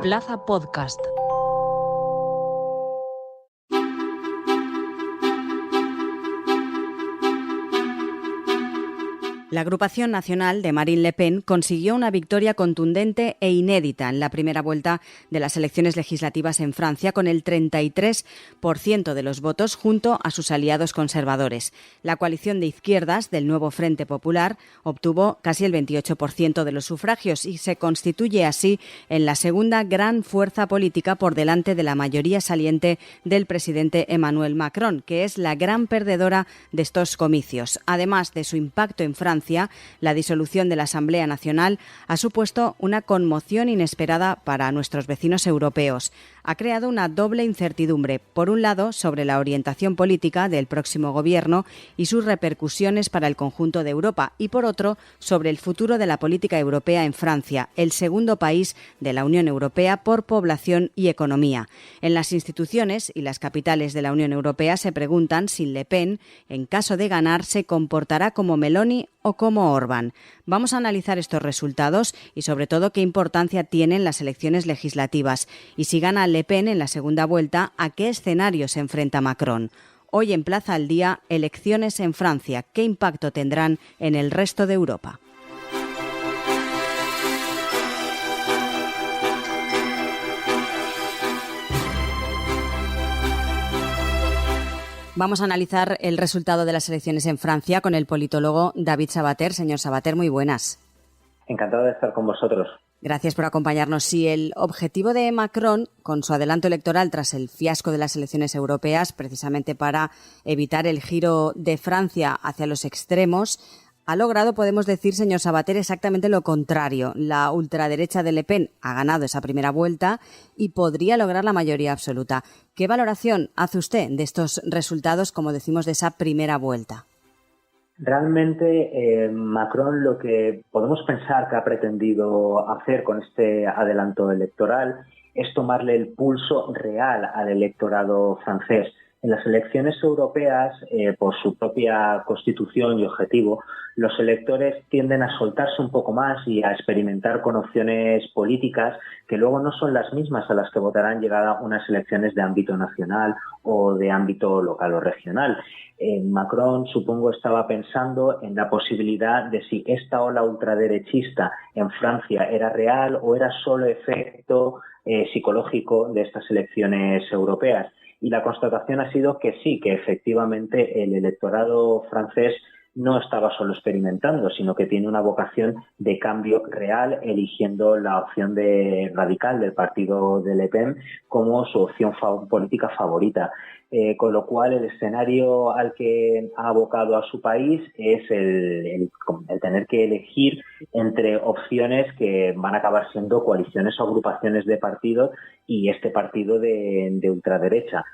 Plaza Podcast. La agrupación nacional de Marine Le Pen consiguió una victoria contundente e inédita en la primera vuelta de las elecciones legislativas en Francia con el 33% de los votos junto a sus aliados conservadores. La coalición de izquierdas del Nuevo Frente Popular obtuvo casi el 28% de los sufragios y se constituye así en la segunda gran fuerza política por delante de la mayoría saliente del presidente Emmanuel Macron, que es la gran perdedora de estos comicios. Además de su impacto en Francia, la disolución de la Asamblea Nacional ha supuesto una conmoción inesperada para nuestros vecinos europeos. Ha creado una doble incertidumbre, por un lado, sobre la orientación política del próximo gobierno y sus repercusiones para el conjunto de Europa, y por otro, sobre el futuro de la política europea en Francia, el segundo país de la Unión Europea por población y economía. En las instituciones y las capitales de la Unión Europea se preguntan si Le Pen, en caso de ganar, se comportará como Meloni o como Orbán. Vamos a analizar estos resultados y sobre todo qué importancia tienen las elecciones legislativas y si gana Le Pen en la segunda vuelta, a qué escenario se enfrenta Macron. Hoy en Plaza al Día, elecciones en Francia, ¿qué impacto tendrán en el resto de Europa? Vamos a analizar el resultado de las elecciones en Francia con el politólogo David Sabater. Señor Sabater, muy buenas. Encantado de estar con vosotros. Gracias por acompañarnos. Si el objetivo de Macron, con su adelanto electoral tras el fiasco de las elecciones europeas, precisamente para evitar el giro de Francia hacia los extremos, ha logrado, podemos decir, señor Sabater, exactamente lo contrario. La ultraderecha de Le Pen ha ganado esa primera vuelta y podría lograr la mayoría absoluta. ¿Qué valoración hace usted de estos resultados, como decimos, de esa primera vuelta? Realmente Macron lo que podemos pensar que ha pretendido hacer con este adelanto electoral es tomarle el pulso real al electorado francés. En las elecciones europeas, por su propia constitución y objetivo, los electores tienden a soltarse un poco más y a experimentar con opciones políticas que luego no son las mismas a las que votarán llegada unas elecciones de ámbito nacional o de ámbito local o regional. Macron, supongo, estaba pensando en la posibilidad de si esta ola ultraderechista en Francia era real o era solo efecto psicológico de estas elecciones europeas. Y la constatación ha sido que sí, que efectivamente el electorado francés no estaba solo experimentando, sino que tiene una vocación de cambio real, eligiendo la opción radical del partido de Le Pen como su opción política favorita. Con lo cual el escenario al que ha abocado a su país es el tener que elegir entre opciones que van a acabar siendo coaliciones o agrupaciones de partidos y este partido de ultraderecha.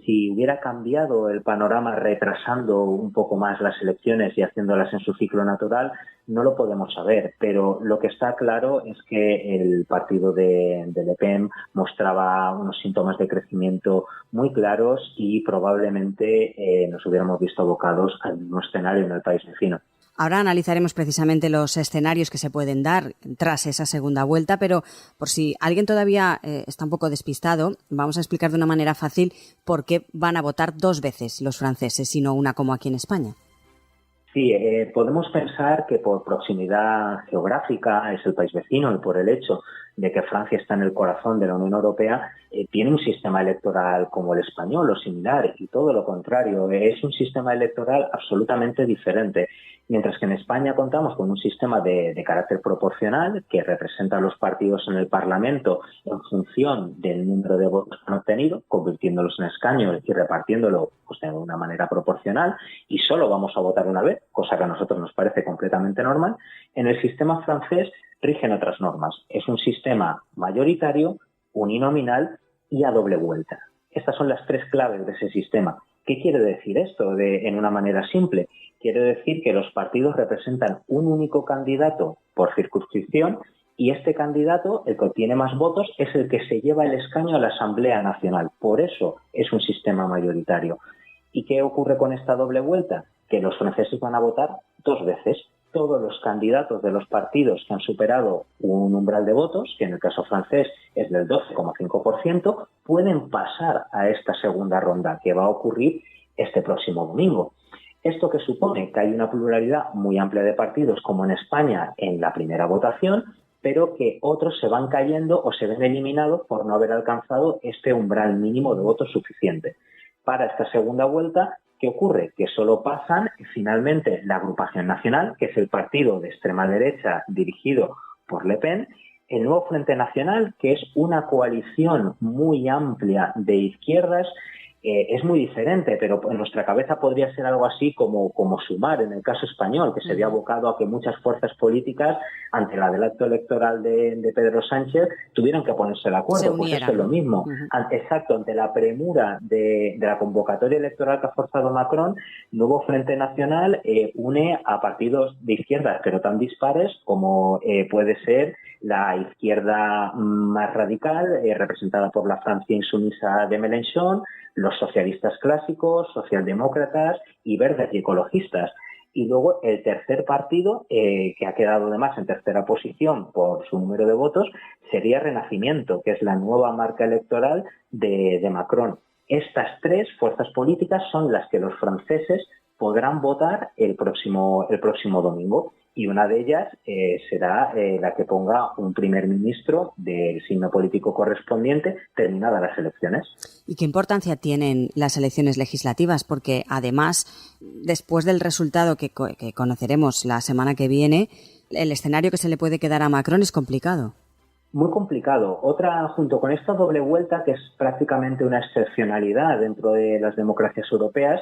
Si hubiera cambiado el panorama retrasando un poco más las elecciones y haciéndolas en su ciclo natural, no lo podemos saber, pero lo que está claro es que el partido de Le Pen mostraba unos síntomas de crecimiento muy claros y probablemente nos hubiéramos visto abocados al mismo escenario en el país vecino. Ahora analizaremos precisamente los escenarios que se pueden dar tras esa segunda vuelta, pero por si alguien todavía está un poco despistado, vamos a explicar de una manera fácil por qué van a votar dos veces los franceses y no una como aquí en España. Sí, podemos pensar que por proximidad geográfica es el país vecino y por el hecho de que Francia está en el corazón de la Unión Europea, tiene un sistema electoral como el español o similar, y todo lo contrario, es un sistema electoral absolutamente diferente. Mientras que en España contamos con un sistema de carácter proporcional que representa a los partidos en el Parlamento en función del número de votos que han obtenido, convirtiéndolos en escaños y repartiéndolo pues, de una manera proporcional, y solo vamos a votar una vez, cosa que a nosotros nos parece completamente normal. En el sistema francés rigen otras normas. Es un sistema mayoritario, uninominal y a doble vuelta. Estas son las tres claves de ese sistema. ¿Qué quiere decir esto en una manera simple? Quiere decir que los partidos representan un único candidato por circunscripción y este candidato, el que obtiene más votos, es el que se lleva el escaño a la Asamblea Nacional. Por eso es un sistema mayoritario. ¿Y qué ocurre con esta doble vuelta? Que los franceses van a votar dos veces. todos los candidatos de los partidos que han superado un umbral de votos, que en el caso francés es del 12,5%, pueden pasar a esta segunda ronda que va a ocurrir este próximo domingo. Esto que supone que hay una pluralidad muy amplia de partidos, como en España en la primera votación, pero que otros se van cayendo o se ven eliminados por no haber alcanzado este umbral mínimo de votos suficiente. Para esta segunda vuelta, ¿qué ocurre? Que solo pasan finalmente la Agrupación Nacional, que es el partido de extrema derecha dirigido por Le Pen, el Nuevo Frente Nacional, que es una coalición muy amplia de izquierdas. Es muy diferente, pero en nuestra cabeza podría ser algo así como Sumar, en el caso español, que se había abocado a que muchas fuerzas políticas, ante el adelanto electoral de Pedro Sánchez, tuvieron que ponerse de acuerdo. Pues esto es lo mismo. Exacto, ante la premura de la convocatoria electoral que ha forzado Macron, Nuevo Frente Nacional une a partidos de izquierdas, pero tan dispares como puede ser la izquierda más radical, representada por la Francia insumisa de Mélenchon, los socialistas clásicos, socialdemócratas y verdes y ecologistas. Y luego el tercer partido, que ha quedado además en tercera posición por su número de votos, sería Renacimiento, que es la nueva marca electoral de Macron. Estas tres fuerzas políticas son las que los franceses podrán votar el próximo domingo. Y una de ellas será la que ponga un primer ministro del signo político correspondiente terminadas las elecciones. ¿Y qué importancia tienen las elecciones legislativas? Porque además, después del resultado que conoceremos la semana que viene, el escenario que se le puede quedar a Macron es complicado. Muy complicado. Otra, junto con esta doble vuelta, que es prácticamente una excepcionalidad dentro de las democracias europeas,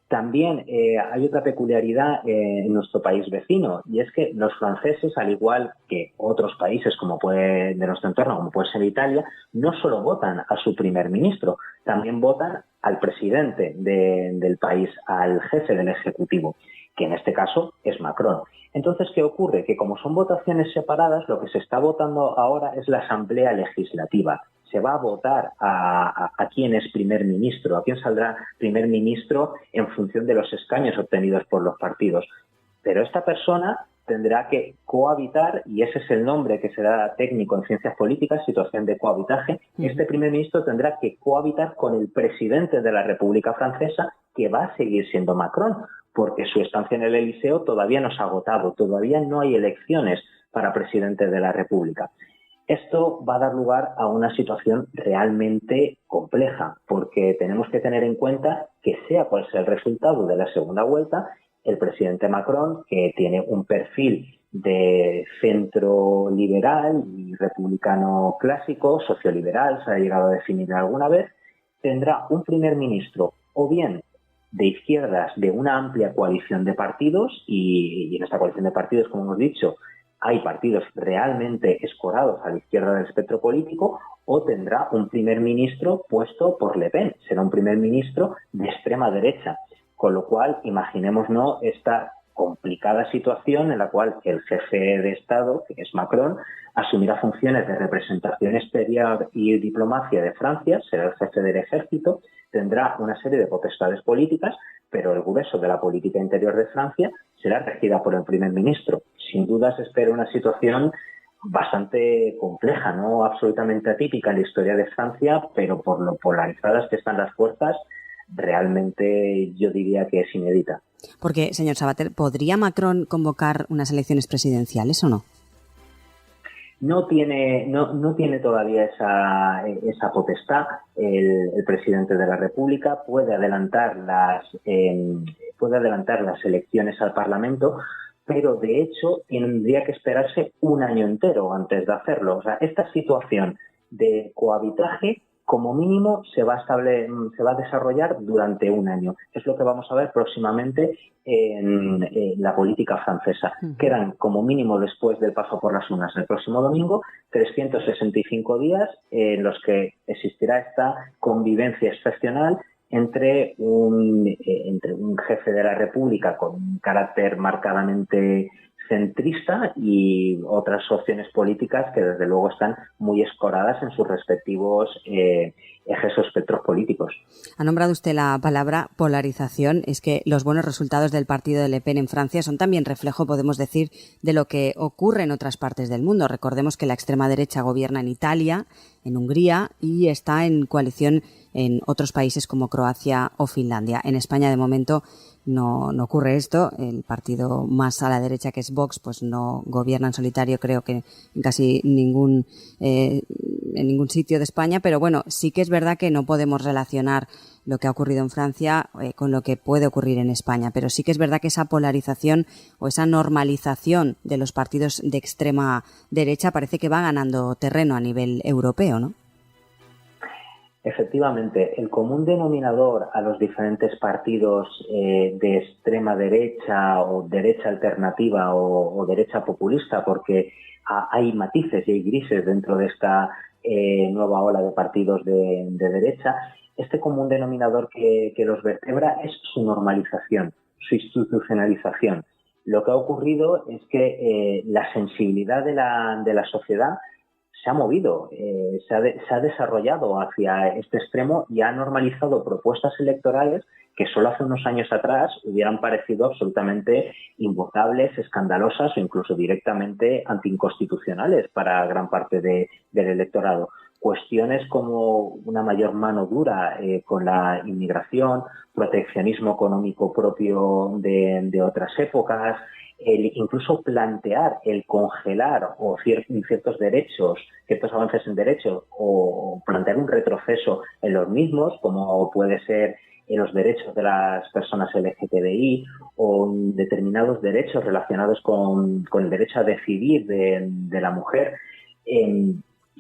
también hay otra peculiaridad en nuestro país vecino, y es que los franceses, al igual que otros países de nuestro entorno, como puede ser Italia, no solo votan a su primer ministro, también votan al presidente del país, al jefe del Ejecutivo, que en este caso es Macron. Entonces, ¿qué ocurre? Que como son votaciones separadas, lo que se está votando ahora es la Asamblea Legislativa. Se va a votar a quién es primer ministro, a quién saldrá primer ministro en función de los escaños obtenidos por los partidos. Pero esta persona tendrá que cohabitar, y ese es el nombre que se da técnico en ciencias políticas, situación de cohabitaje. Este primer ministro tendrá que cohabitar con el presidente de la República Francesa, que va a seguir siendo Macron, porque su estancia en el Eliseo todavía no se ha agotado, todavía no hay elecciones para presidente de la República. Esto va a dar lugar a una situación realmente compleja, porque tenemos que tener en cuenta que sea cual sea el resultado de la segunda vuelta, el presidente Macron, que tiene un perfil de centro liberal y republicano clásico, socioliberal, se ha llegado a definir alguna vez, tendrá un primer ministro o bien de izquierdas de una amplia coalición de partidos, y en esta coalición de partidos, como hemos dicho, hay partidos realmente escorados a la izquierda del espectro político, o tendrá un primer ministro puesto por Le Pen, será un primer ministro de extrema derecha, con lo cual imaginémonos esta complicada situación en la cual el jefe de Estado, que es Macron, asumirá funciones de representación exterior y diplomacia de Francia, será el jefe del ejército, tendrá una serie de potestades políticas, pero el grueso de la política interior de Francia será regida por el primer ministro. Sin duda se espera una situación bastante compleja, no absolutamente atípica en la historia de Francia, pero por lo polarizadas que están las fuerzas, realmente yo diría que es inédita. Porque, señor Sabater, ¿podría Macron convocar unas elecciones presidenciales o no? No tiene todavía esa potestad el presidente de la República. Puede adelantar las elecciones al Parlamento, pero de hecho tendría que esperarse un año entero antes de hacerlo. O sea, esta situación de cohabitaje como mínimo se va a desarrollar durante un año. Es lo que vamos a ver próximamente en la política francesa. Quedan como mínimo, después del paso por las urnas el próximo domingo, 365 días en los que existirá esta convivencia excepcional entre un jefe de la República con un carácter marcadamente centrista y otras opciones políticas que desde luego están muy escoradas en sus respectivos ejes o espectros políticos. Ha nombrado usted la palabra polarización. Es que los buenos resultados del partido de Le Pen en Francia son también reflejo, podemos decir, de lo que ocurre en otras partes del mundo. Recordemos que la extrema derecha gobierna en Italia, en Hungría y está en coalición en otros países como Croacia o Finlandia. En España, de momento, no ocurre esto. El partido más a la derecha, que es Vox, pues no gobierna en solitario, creo que en casi ningún sitio de España. Pero bueno, sí que es verdad que no podemos relacionar lo que ha ocurrido en Francia con lo que puede ocurrir en España. Pero sí que es verdad que esa polarización o esa normalización de los partidos de extrema derecha parece que va ganando terreno a nivel europeo, ¿no? Efectivamente, el común denominador a los diferentes partidos de extrema derecha o derecha alternativa o derecha populista, porque hay matices y hay grises dentro de esta nueva ola de partidos de derecha, este común denominador que los vertebra es su normalización, su institucionalización. Lo que ha ocurrido es que la sensibilidad de la sociedad se ha movido, se ha desarrollado hacia este extremo y ha normalizado propuestas electorales que solo hace unos años atrás hubieran parecido absolutamente invocables, escandalosas o incluso directamente anticonstitucionales para gran parte del electorado. Cuestiones como una mayor mano dura con la inmigración, proteccionismo económico propio de otras épocas, incluso plantear el congelar o ciertos derechos, ciertos avances en derechos o plantear un retroceso en los mismos, como puede ser en los derechos de las personas LGTBI o en determinados derechos relacionados con el derecho a decidir de la mujer,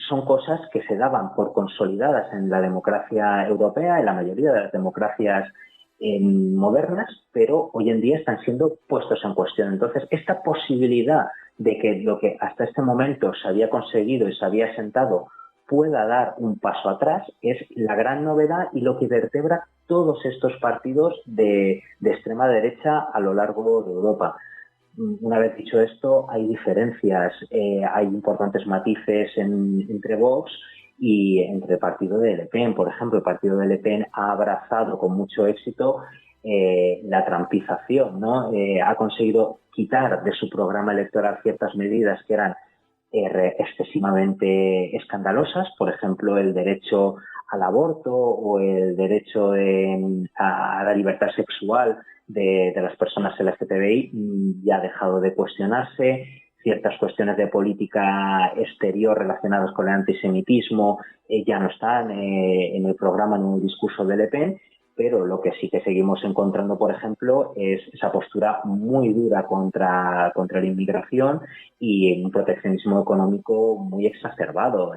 son cosas que se daban por consolidadas en la democracia europea, en la mayoría de las democracias modernas, pero hoy en día están siendo puestos en cuestión. Entonces, esta posibilidad de que lo que hasta este momento se había conseguido y se había asentado pueda dar un paso atrás es la gran novedad y lo que vertebra todos estos partidos de extrema derecha a lo largo de Europa. Una vez dicho esto, hay diferencias, hay importantes matices entre Vox y entre el partido de Le Pen. Por ejemplo, el partido de Le Pen ha abrazado con mucho éxito la trampización, ¿no? Ha conseguido quitar de su programa electoral ciertas medidas que eran excesivamente escandalosas, por ejemplo, el derecho al aborto o el derecho a la libertad sexual de las personas LGTBI ya ha dejado de cuestionarse. Ciertas cuestiones de política exterior relacionadas con el antisemitismo ya no están en el programa, en el discurso de Le Pen, pero lo que sí que seguimos encontrando, por ejemplo, es esa postura muy dura contra la inmigración y un proteccionismo económico muy exacerbado.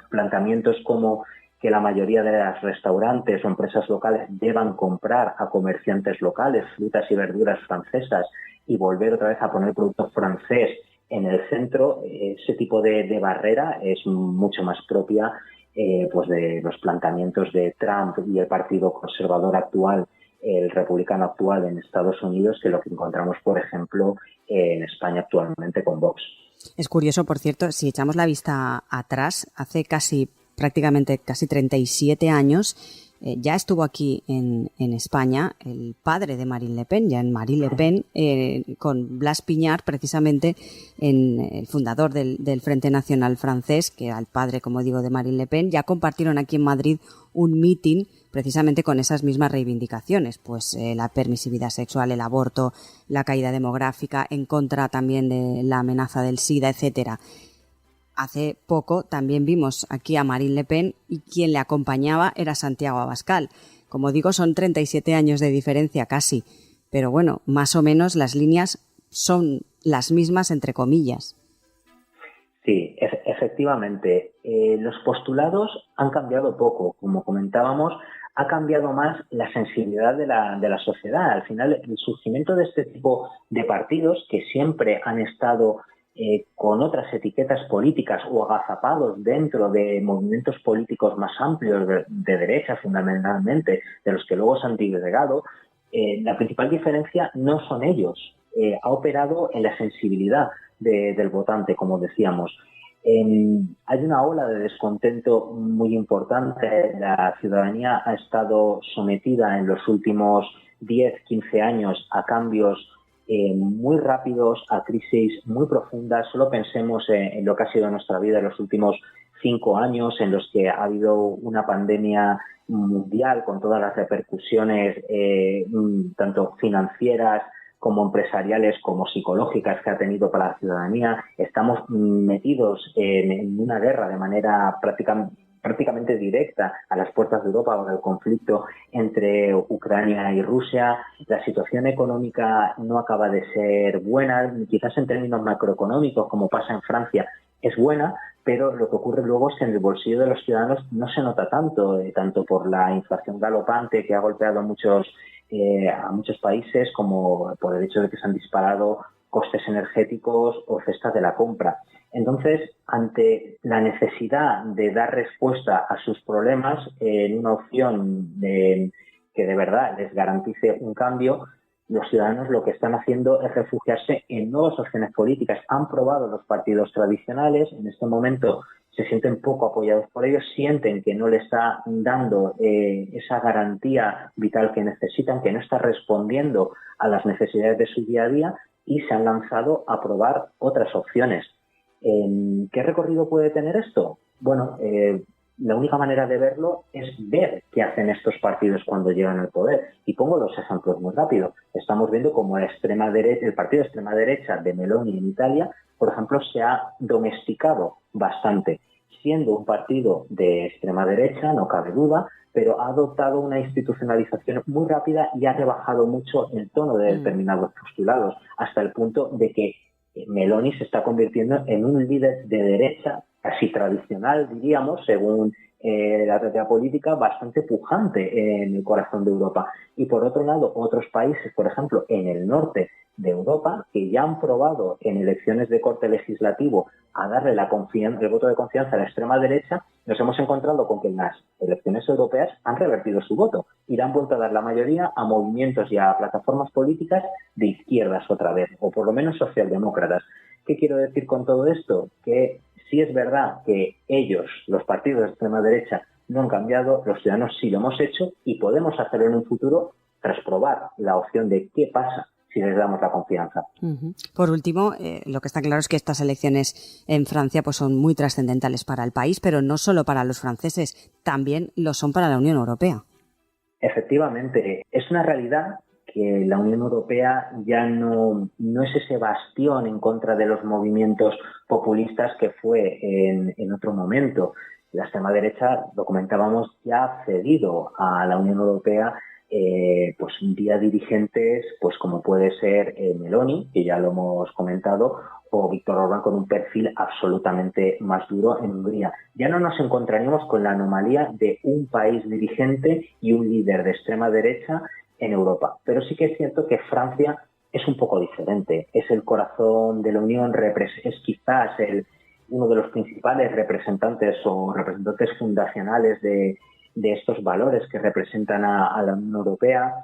Planteamientos como que la mayoría de los restaurantes o empresas locales deban comprar a comerciantes locales frutas y verduras francesas y volver otra vez a poner producto francés en el centro. Ese tipo de barrera es mucho más propia pues de los planteamientos de Trump y el partido conservador actual, el republicano actual en Estados Unidos, que lo que encontramos, por ejemplo, en España actualmente con Vox. Es curioso, por cierto, si echamos la vista atrás, hace prácticamente casi 37 años, ya estuvo aquí en España el padre de Marine Le Pen, ya en Marine Le Pen, con Blas Piñar, precisamente el fundador del Frente Nacional francés, que era el padre, como digo, de Marine Le Pen. Ya compartieron aquí en Madrid un mitin precisamente con esas mismas reivindicaciones, pues la permisividad sexual, el aborto, la caída demográfica, en contra también de la amenaza del SIDA, etcétera. Hace poco también vimos aquí a Marine Le Pen y quien le acompañaba era Santiago Abascal. Como digo, son 37 años de diferencia casi, pero bueno, más o menos las líneas son las mismas entre comillas. Sí, efectivamente. Los postulados han cambiado poco. Como comentábamos, ha cambiado más la sensibilidad de la sociedad. Al final, el surgimiento de este tipo de partidos que siempre han estado con otras etiquetas políticas o agazapados dentro de movimientos políticos más amplios de derecha, fundamentalmente, de los que luego se han disgregado, la principal diferencia no son ellos. ha operado en la sensibilidad del votante, como decíamos. Hay una ola de descontento muy importante. La ciudadanía ha estado sometida en los últimos 10, 15 años a cambios muy rápidos, a crisis muy profundas. Solo pensemos en lo que ha sido nuestra vida en los últimos 5 años, en los que ha habido una pandemia mundial con todas las repercusiones tanto financieras como empresariales, como psicológicas que ha tenido para la ciudadanía. Estamos metidos en una guerra de manera prácticamente directa a las puertas de Europa por el conflicto entre Ucrania y Rusia. La situación económica no acaba de ser buena, quizás en términos macroeconómicos, como pasa en Francia, es buena, pero lo que ocurre luego es que en el bolsillo de los ciudadanos no se nota tanto, tanto por la inflación galopante que ha golpeado a muchos países, como por el hecho de que se han disparado costes energéticos o cestas de la compra. Entonces, ante la necesidad de dar respuesta a sus problemas en una opción que de verdad les garantice un cambio, los ciudadanos lo que están haciendo es refugiarse en nuevas opciones políticas. Han probado los partidos tradicionales, en este momento se sienten poco apoyados por ellos, sienten que no le está dando esa garantía vital que necesitan, que no está respondiendo a las necesidades de su día a día, y se han lanzado a probar otras opciones. ¿Qué recorrido puede tener esto? Bueno, la única manera de verlo es ver qué hacen estos partidos cuando llegan al poder. Y pongo los ejemplos muy rápido. Estamos viendo cómo el partido de extrema derecha de Meloni en Italia, por ejemplo, se ha domesticado bastante, siendo un partido de extrema derecha, no cabe duda, pero ha adoptado una institucionalización muy rápida y ha rebajado mucho el tono de determinados postulados, hasta el punto de que Meloni se está convirtiendo en un líder de derecha, casi tradicional, diríamos, según la teoría política, bastante pujante en el corazón de Europa. Y por otro lado, otros países, por ejemplo, en el norte de Europa, que ya han probado en elecciones de corte legislativo a darle el voto de confianza a la extrema derecha, nos hemos encontrado con que en las elecciones europeas han revertido su voto y le han vuelto a dar la mayoría a movimientos y a plataformas políticas de izquierdas otra vez, o por lo menos socialdemócratas. ¿Qué quiero decir con todo esto? Que sí es verdad que ellos, los partidos de extrema derecha, no han cambiado, los ciudadanos sí lo hemos hecho y podemos hacerlo en un futuro tras probar la opción de qué pasa si les damos la confianza. Por último, lo que está claro es que estas elecciones en Francia pues son muy trascendentales para el país, pero no solo para los franceses, también lo son para la Unión Europea. Efectivamente, es una realidad que la Unión Europea ya no es ese bastión en contra de los movimientos populistas que fue en otro momento. La extrema derecha, lo comentábamos, ya ha cedido a la Unión Europea pues vía dirigentes pues como puede ser Meloni, que ya lo hemos comentado, o Víctor Orbán, con un perfil absolutamente más duro en Hungría. Ya no nos encontraríamos con la anomalía de un país dirigente y un líder de extrema derecha en Europa. Pero sí que es cierto que Francia es un poco diferente. Es el corazón de la Unión, es quizás uno de los principales representantes o representantes fundacionales de estos valores que representan a la Unión Europea.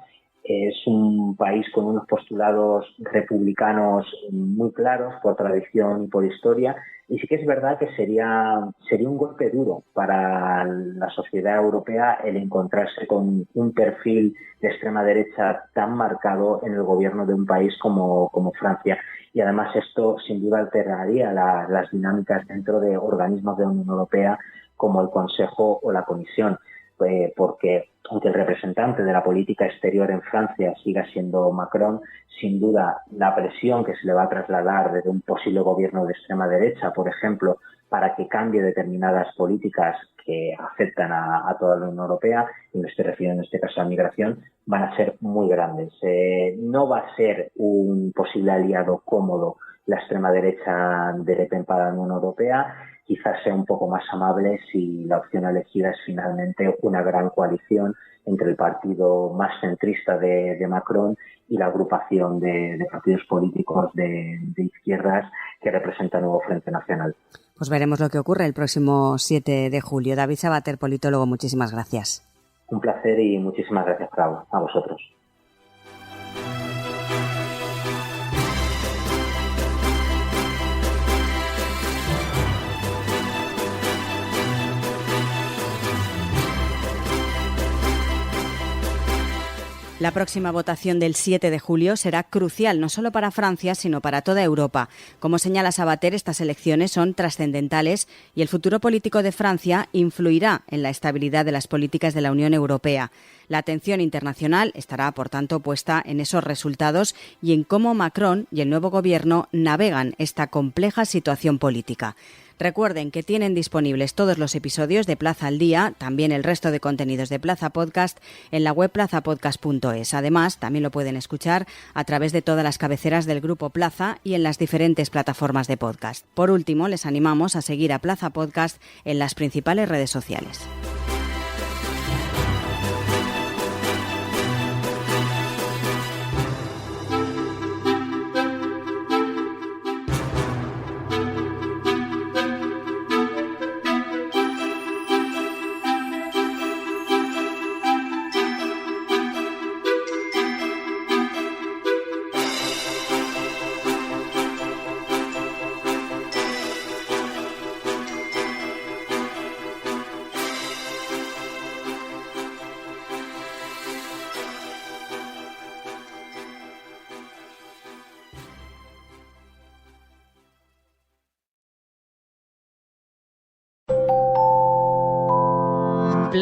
Es un país con unos postulados republicanos muy claros por tradición y por historia, y sí que es verdad que sería un golpe duro para la sociedad europea el encontrarse con un perfil de extrema derecha tan marcado en el gobierno de un país como Francia. Y además esto sin duda alteraría las dinámicas dentro de organismos de la Unión Europea como el Consejo o la Comisión. Porque aunque el representante de la política exterior en Francia siga siendo Macron, sin duda la presión que se le va a trasladar desde un posible gobierno de extrema derecha, por ejemplo, para que cambie determinadas políticas que afectan a toda la Unión Europea, y me estoy refiriendo en este caso a la migración, van a ser muy grandes. No va a ser un posible aliado cómodo la extrema derecha de Le Pen para la Unión Europea. Quizás sea un poco más amable si la opción elegida es finalmente una gran coalición entre el partido más centrista de Macron y la agrupación de partidos políticos de izquierdas que representa el Nuevo Frente Nacional. Pues veremos lo que ocurre el próximo 7 de julio. David Sabater, politólogo, muchísimas gracias. Un placer y muchísimas gracias a vosotros. La próxima votación del 7 de julio será crucial no solo para Francia, sino para toda Europa. Como señala Sabater, estas elecciones son trascendentales y el futuro político de Francia influirá en la estabilidad de las políticas de la Unión Europea. La atención internacional estará, por tanto, puesta en esos resultados y en cómo Macron y el nuevo gobierno navegan esta compleja situación política. Recuerden que tienen disponibles todos los episodios de Plaza al Día, también el resto de contenidos de Plaza Podcast, en la web plazapodcast.es. Además, también lo pueden escuchar a través de todas las cabeceras del Grupo Plaza y en las diferentes plataformas de podcast. Por último, les animamos a seguir a Plaza Podcast en las principales redes sociales.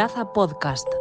Plaza Podcast.